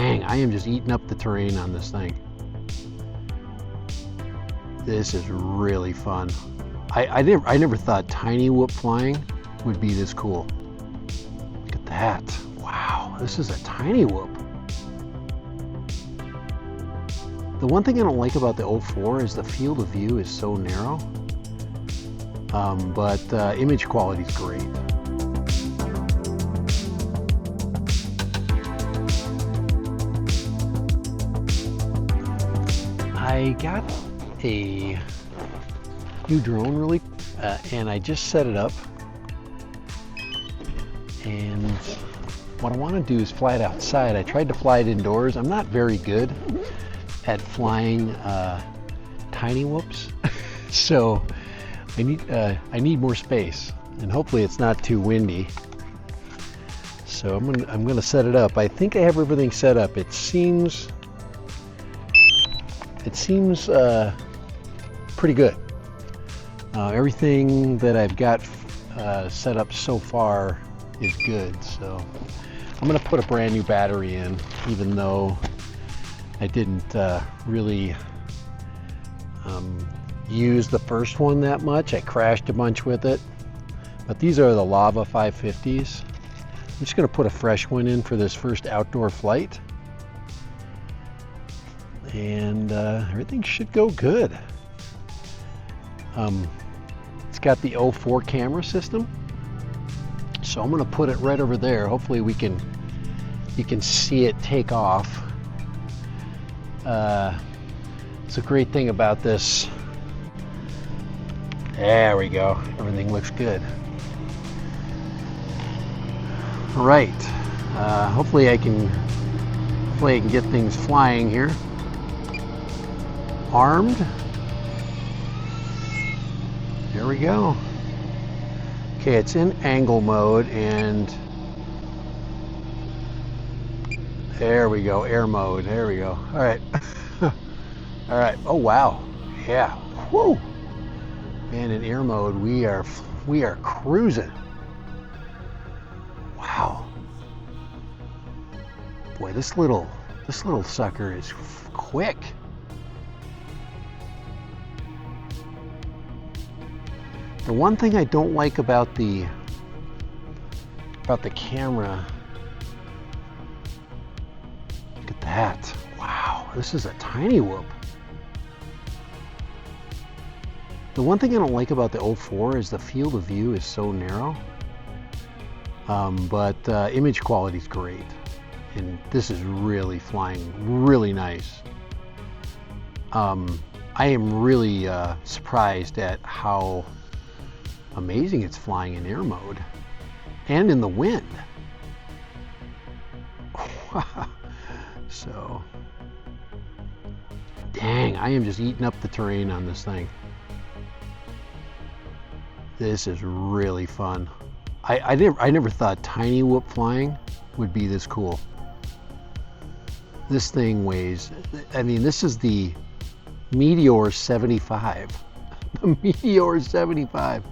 Dang, I am just eating up the terrain on this thing. This is really fun. I never thought tiny whoop flying would be this cool. Look at that. Wow, this is a tiny whoop. The one thing I don't like about the 04 is the field of view is so narrow, but image quality is great. I got a new drone and I just set it up, and what I want to do is fly it outside. I tried to fly it indoors. I'm not very good at flying tiny whoops, so I need more space, and hopefully it's not too windy. So I'm gonna set it up. I think I have everything set up. It seems pretty good. Everything that I've got set up so far is good. So I'm gonna put a brand new battery in, even though I didn't really use the first one that much. I crashed a bunch with it, but these are the Lava 550s. I'm just gonna put a fresh one in for this first outdoor flight, and everything should go good. It's got the 04 camera system, so I'm gonna put it right over there. Hopefully you can see it take off. It's a great thing about this. There we go. Everything looks good. All right. Hopefully I can get things flying here. Armed. There we go. Okay, it's in angle mode, and there we go, air mode. There we go. All right. All right. Oh wow. Yeah. Whoa. Man, in air mode, we are cruising. Wow. Boy, this little sucker is quick. The one thing I don't like about the camera, look at that. Wow, this is a tiny whoop. The one thing I don't like about the 04 is the field of view is so narrow, but image quality is great, and this is really flying really nice. I am really surprised at how amazing it's flying in air mode and in the wind. So, dang, I am just eating up the terrain on this thing. This is really fun. I never thought tiny whoop flying would be this cool. This thing weighs, I mean, this is the Meteor 75. The Meteor 75.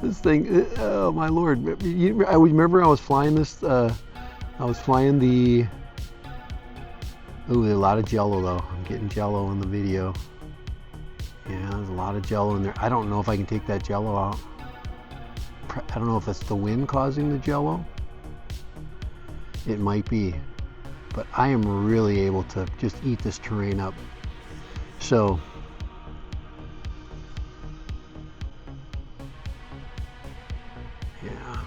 This thing, oh my Lord. I remember I was flying this, I was flying the, ooh, there's a lot of jello though. I'm getting jello in the video. Yeah, there's a lot of jello in there. I don't know if I can take that jello out. I don't know if it's the wind causing the jello. It might be. But I am really able to just eat this terrain up. So, yeah,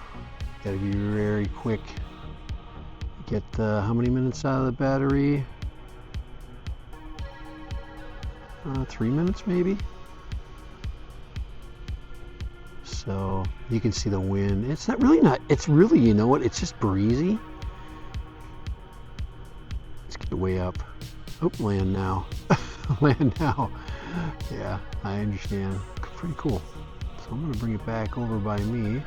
gotta be very quick. Get how many minutes out of the battery? 3 minutes maybe. So you can see the wind. It's really, you know what, it's just breezy. Let's get way up. Oh, land now. Land now. Yeah, I understand. Pretty cool. So I'm gonna bring it back over by me.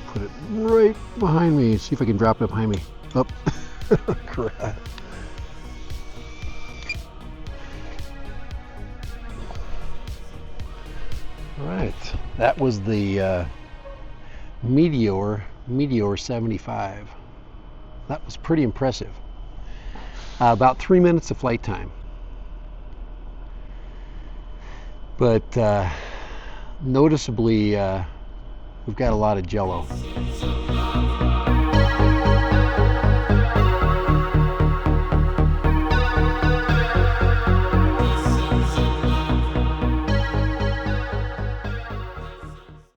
Put it right behind me. See if I can drop it behind me. Up. Oh, crap. Right. That was the Meteor 75. That was pretty impressive. About 3 minutes of flight time. But noticeably, we've got a lot of jello.